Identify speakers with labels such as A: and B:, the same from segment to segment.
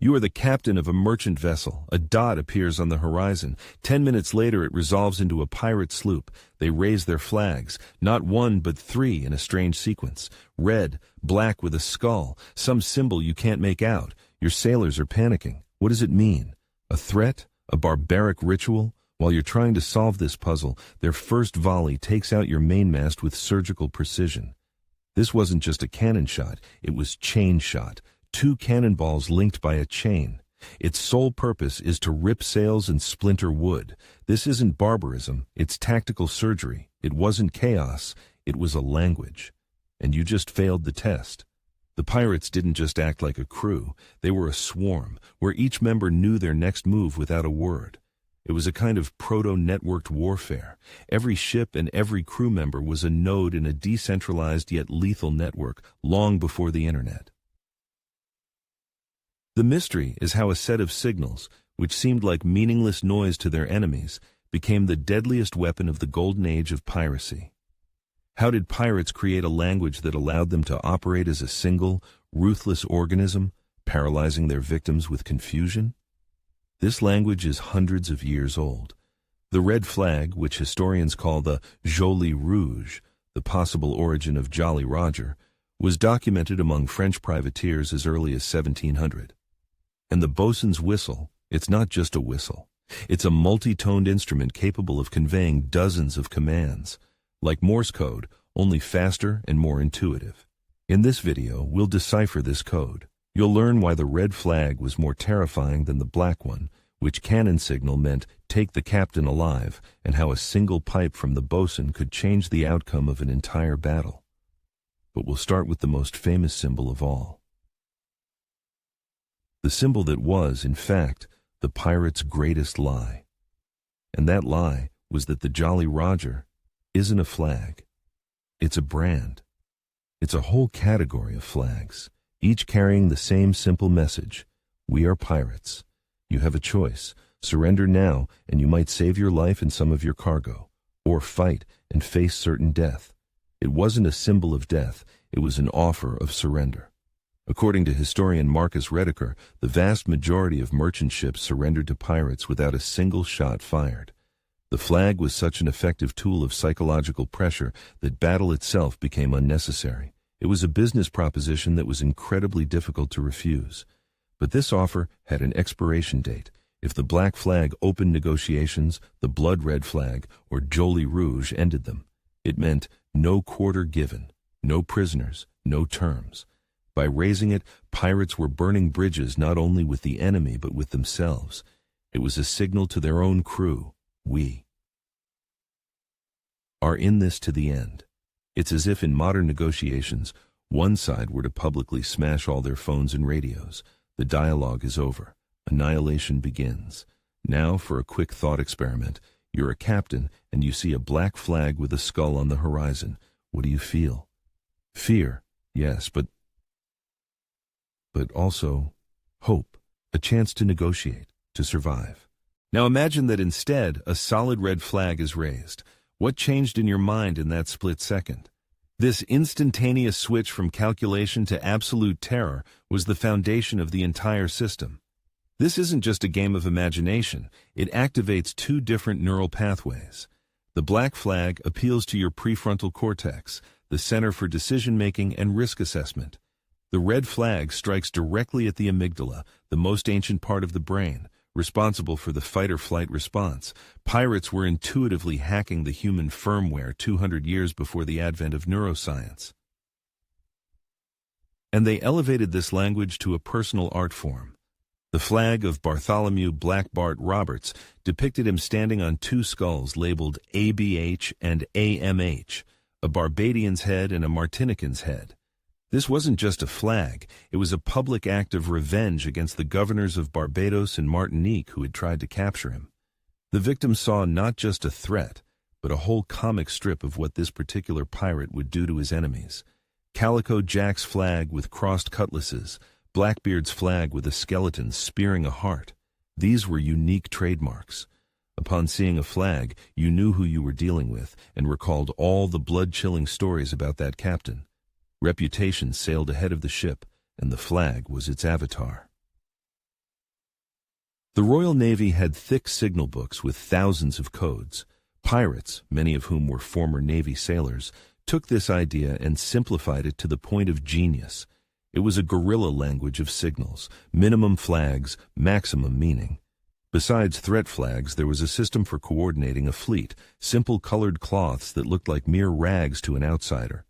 A: You are the captain of a merchant vessel. A dot appears on the horizon. 10 minutes later, it resolves into a pirate sloop. They raise their flags, not one but three in a strange sequence. Red, black with a skull, some symbol you can't make out. Your sailors are panicking. What does it mean? A threat? A barbaric ritual? While you're trying to solve this puzzle, their first volley takes out your mainmast with surgical precision. This wasn't just a cannon shot, it was chain shot. 2 cannonballs linked by a chain. Its sole purpose is to rip sails and splinter wood. This isn't barbarism, it's tactical surgery. It wasn't chaos, it was a language. And you just failed the test. The pirates didn't just act like a crew, they were a swarm, where each member knew their next move without a word. It was a kind of proto-networked warfare. Every ship and every crew member was a node in a decentralized yet lethal network long before the internet. The mystery is how a set of signals, which seemed like meaningless noise to their enemies, became the deadliest weapon of the golden age of piracy. How did pirates create a language that allowed them to operate as a single, ruthless organism, paralyzing their victims with confusion? This language is hundreds of years old. The red flag, which historians call the Jolie Rouge, the possible origin of Jolly Roger, was documented among French privateers as early as 1700. And the boatswain's whistle, it's not just a whistle. It's a multi-toned instrument capable of conveying dozens of commands. Like Morse code, only faster and more intuitive. In this video, we'll decipher this code. You'll learn why the red flag was more terrifying than the black one, which cannon signal meant take the captain alive, and how a single pipe from the boatswain could change the outcome of an entire battle. But we'll start with the most famous symbol of all. The symbol that was, in fact, the pirate's greatest lie. And that lie was that the Jolly Roger isn't a flag. It's a brand. It's a whole category of flags, each carrying the same simple message. We are pirates. You have a choice. Surrender now, and you might save your life and some of your cargo, or fight and face certain death. It wasn't a symbol of death, it was an offer of surrender. According to historian Marcus Rediker, the vast majority of merchant ships surrendered to pirates without a single shot fired. The flag was such an effective tool of psychological pressure that battle itself became unnecessary. It was a business proposition that was incredibly difficult to refuse. But this offer had an expiration date. If the black flag opened negotiations, the blood-red flag, or Jolie Rouge, ended them. It meant no quarter given, no prisoners, no terms. By raising it, pirates were burning bridges not only with the enemy but with themselves. It was a signal to their own crew. We are in this to the end. It's as if in modern negotiations, one side were to publicly smash all their phones and radios. The dialogue is over. Annihilation begins. Now for a quick thought experiment. You're a captain and you see a black flag with a skull on the horizon. What do you feel? Fear, yes, but also hope, a chance to negotiate, to survive. Now imagine that instead, a solid red flag is raised. What changed in your mind in that split second? This instantaneous switch from calculation to absolute terror was the foundation of the entire system. This isn't just a game of imagination, it activates 2 different neural pathways. The black flag appeals to your prefrontal cortex, the center for decision-making and risk assessment. The red flag strikes directly at the amygdala, the most ancient part of the brain, responsible for the fight-or-flight response. Pirates were intuitively hacking the human firmware 200 years before the advent of neuroscience. And they elevated this language to a personal art form. The flag of Bartholomew Black Bart Roberts depicted him standing on 2 skulls labeled ABH and AMH, a Barbadian's head and a Martinican's head. This wasn't just a flag, it was a public act of revenge against the governors of Barbados and Martinique who had tried to capture him. The victim saw not just a threat, but a whole comic strip of what this particular pirate would do to his enemies. Calico Jack's flag with crossed cutlasses, Blackbeard's flag with a skeleton spearing a heart. These were unique trademarks. Upon seeing a flag, you knew who you were dealing with and recalled all the blood-chilling stories about that captain. Reputation sailed ahead of the ship, and the flag was its avatar. The Royal Navy had thick signal books with thousands of codes. Pirates, many of whom were former Navy sailors, took this idea and simplified it to the point of genius. It was a guerrilla language of signals, minimum flags, maximum meaning. Besides threat flags, there was a system for coordinating a fleet, simple colored cloths that looked like mere rags to an outsider.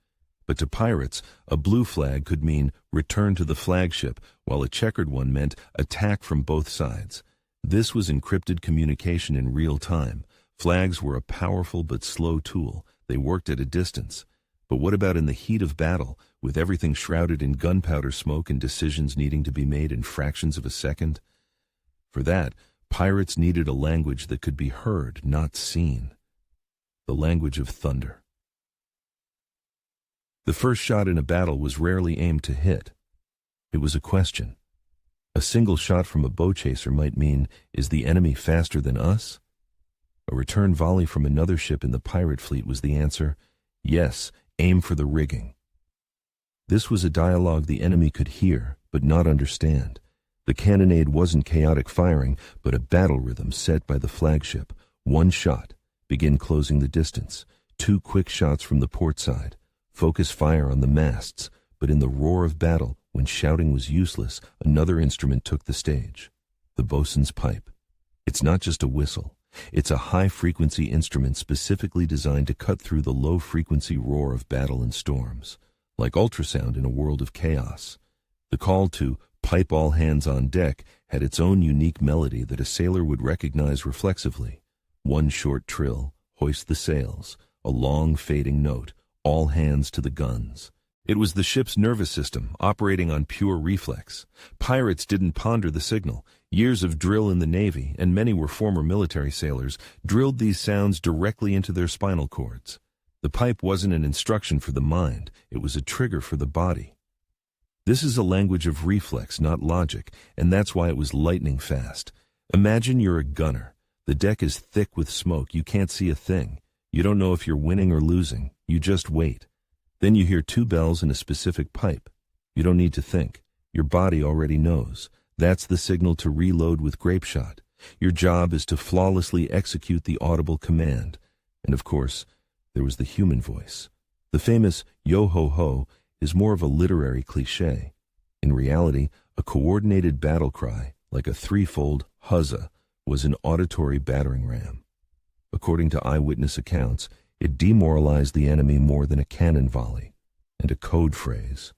A: But to pirates, a blue flag could mean return to the flagship, while a checkered one meant attack from both sides. This was encrypted communication in real time. Flags were a powerful but slow tool. They worked at a distance. But what about in the heat of battle, with everything shrouded in gunpowder smoke and decisions needing to be made in fractions of a second? For that, pirates needed a language that could be heard, not seen. The language of thunder. The first shot in a battle was rarely aimed to hit. It was a question. A single shot from a bow chaser might mean, is the enemy faster than us? A return volley from another ship in the pirate fleet was the answer. Yes, aim for the rigging. This was a dialogue the enemy could hear, but not understand. The cannonade wasn't chaotic firing, but a battle rhythm set by the flagship. One shot, begin closing the distance. 2 quick shots from the port side. Focus fire on the masts, but in the roar of battle, when shouting was useless, another instrument took the stage. The bosun's pipe. It's not just a whistle. It's a high-frequency instrument specifically designed to cut through the low-frequency roar of battle and storms. Like ultrasound in a world of chaos. The call to pipe all hands on deck had its own unique melody that a sailor would recognize reflexively. One short trill, hoist the sails, a long fading note, all hands to the guns. It was the ship's nervous system, operating on pure reflex. Pirates didn't ponder the signal. Years of drill in the Navy, and many were former military sailors, drilled these sounds directly into their spinal cords. The pipe wasn't an instruction for the mind, it was a trigger for the body. This is a language of reflex, not logic, and that's why it was lightning fast. Imagine you're a gunner. The deck is thick with smoke, you can't see a thing. You don't know if you're winning or losing, you just wait. Then you hear 2 bells and a specific pipe. You don't need to think. Your body already knows. That's the signal to reload with grape shot. Your job is to flawlessly execute the audible command. And of course, there was the human voice. The famous yo-ho-ho is more of a literary cliché. In reality, a coordinated battle cry, like a threefold huzzah, was an auditory battering ram. According to eyewitness accounts, it demoralized the enemy more than a cannon volley, and a code phrase.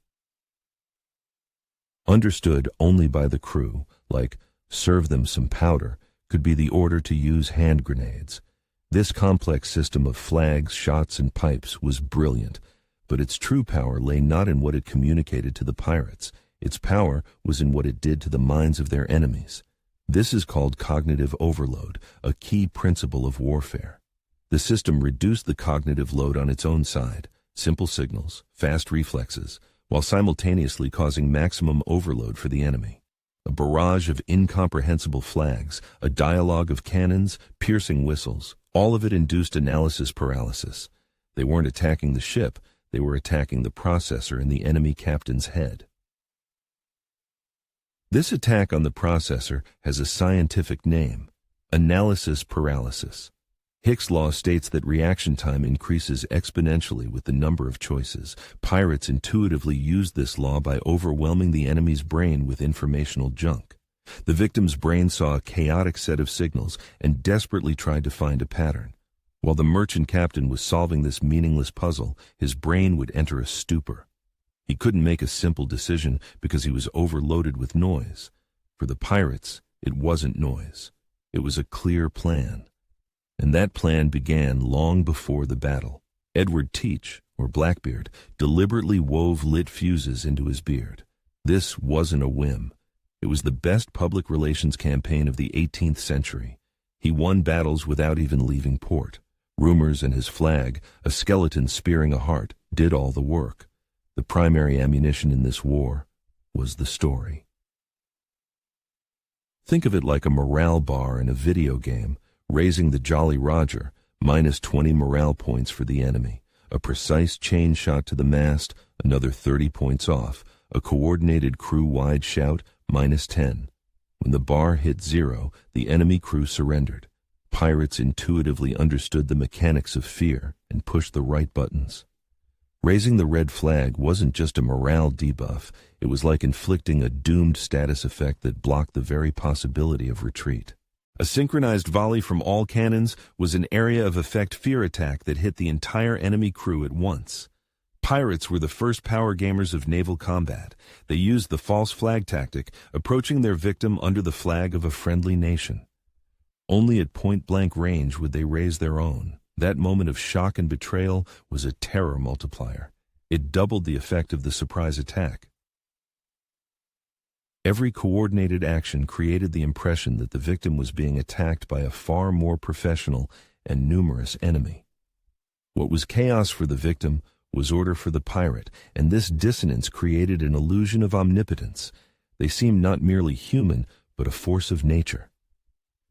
A: Understood only by the crew, like serve them some powder, could be the order to use hand grenades. This complex system of flags, shots, and pipes was brilliant, but its true power lay not in what it communicated to the pirates. Its power was in what it did to the minds of their enemies. This is called cognitive overload, a key principle of warfare. The system reduced the cognitive load on its own side, simple signals, fast reflexes, while simultaneously causing maximum overload for the enemy. A barrage of incomprehensible flags, a dialogue of cannons, piercing whistles, all of it induced analysis paralysis. They weren't attacking the ship, they were attacking the processor in the enemy captain's head. This attack on the processor has a scientific name, analysis paralysis. Hicks' law states that reaction time increases exponentially with the number of choices. Pirates intuitively used this law by overwhelming the enemy's brain with informational junk. The victim's brain saw a chaotic set of signals and desperately tried to find a pattern. While the merchant captain was solving this meaningless puzzle, his brain would enter a stupor. He couldn't make a simple decision because he was overloaded with noise. For the pirates, it wasn't noise. It was a clear plan. And that plan began long before the battle. Edward Teach, or Blackbeard, deliberately wove lit fuses into his beard. This wasn't a whim. It was the best public relations campaign of the 18th century. He won battles without even leaving port. Rumors and his flag, a skeleton spearing a heart, did all the work. The primary ammunition in this war was the story. Think of it like a morale bar in a video game, raising the Jolly Roger, minus 20 morale points for the enemy. A precise chain shot to the mast, another 30 points off. A coordinated crew-wide shout, minus 10. When the bar hit 0, the enemy crew surrendered. Pirates intuitively understood the mechanics of fear and pushed the right buttons. Raising the red flag wasn't just a morale debuff, it was like inflicting a doomed status effect that blocked the very possibility of retreat. A synchronized volley from all cannons was an area of effect fear attack that hit the entire enemy crew at once. Pirates were the first power gamers of naval combat. They used the false flag tactic, approaching their victim under the flag of a friendly nation. Only at point-blank range would they raise their own. That moment of shock and betrayal was a terror multiplier. It doubled the effect of the surprise attack. Every coordinated action created the impression that the victim was being attacked by a far more professional and numerous enemy. What was chaos for the victim was order for the pirate, and this dissonance created an illusion of omnipotence. They seemed not merely human, but a force of nature.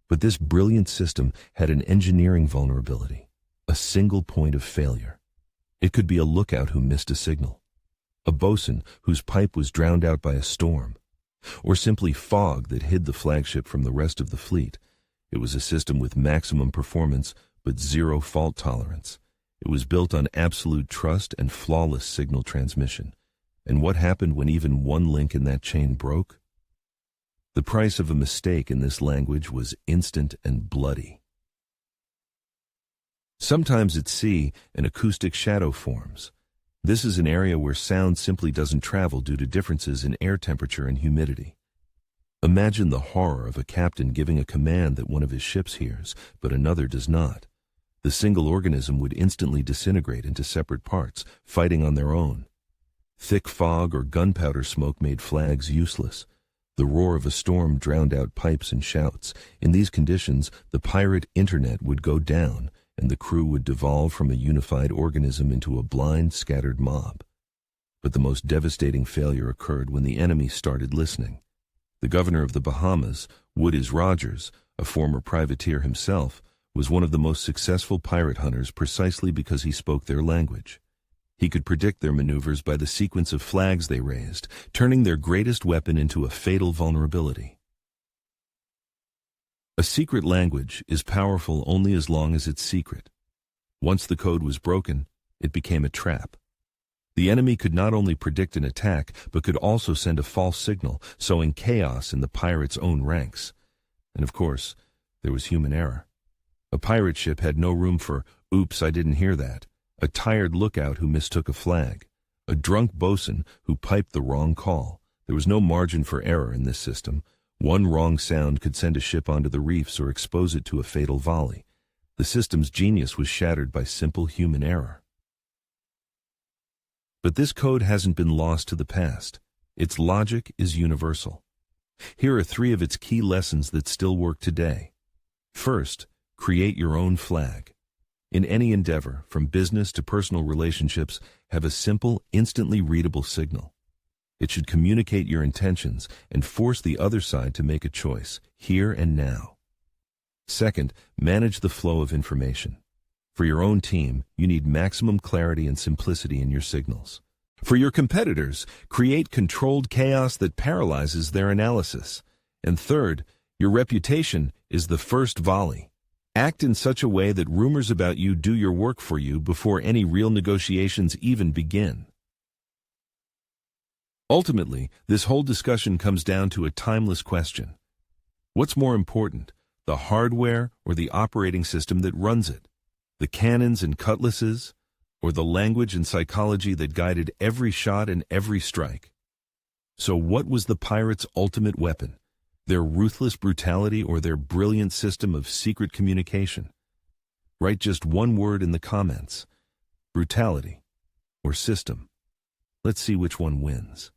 A: But this brilliant system had an engineering vulnerability, a single point of failure. It could be a lookout who missed a signal, a boatswain whose pipe was drowned out by a storm, or simply fog that hid the flagship from the rest of the fleet. It was a system with maximum performance but zero fault tolerance. It was built on absolute trust and flawless signal transmission. And what happened when even one link in that chain broke? The price of a mistake in this language was instant and bloody. Sometimes at sea, an acoustic shadow forms. This is an area where sound simply doesn't travel due to differences in air temperature and humidity. Imagine the horror of a captain giving a command that one of his ships hears, but another does not. The single organism would instantly disintegrate into separate parts, fighting on their own. Thick fog or gunpowder smoke made flags useless. The roar of a storm drowned out pipes and shouts. In these conditions, the pirate internet would go down, and the crew would devolve from a unified organism into a blind, scattered mob. But the most devastating failure occurred when the enemy started listening. The governor of the Bahamas, Woodys Rogers, a former privateer himself, was one of the most successful pirate hunters precisely because he spoke their language. He could predict their maneuvers by the sequence of flags they raised, turning their greatest weapon into a fatal vulnerability. A secret language is powerful only as long as it's secret. Once the code was broken, it became a trap. The enemy could not only predict an attack, but could also send a false signal, sowing chaos in the pirates' own ranks. And of course, there was human error. A pirate ship had no room for, "Oops, I didn't hear that," a tired lookout who mistook a flag, a drunk boatswain who piped the wrong call. There was no margin for error in this system. One wrong sound could send a ship onto the reefs or expose it to a fatal volley. The system's genius was shattered by simple human error. But this code hasn't been lost to the past. Its logic is universal. Here are 3 of its key lessons that still work today. First, create your own flag. In any endeavor, from business to personal relationships, have a simple, instantly readable signal. It should communicate your intentions and force the other side to make a choice, here and now. Second, manage the flow of information. For your own team, you need maximum clarity and simplicity in your signals. For your competitors, create controlled chaos that paralyzes their analysis. And third, your reputation is the first volley. Act in such a way that rumors about you do your work for you before any real negotiations even begin. Ultimately, this whole discussion comes down to a timeless question. What's more important, the hardware or the operating system that runs it? The cannons and cutlasses, or the language and psychology that guided every shot and every strike? So what was the pirates' ultimate weapon? Their ruthless brutality or their brilliant system of secret communication? Write just one word in the comments: brutality or system. Let's see which one wins.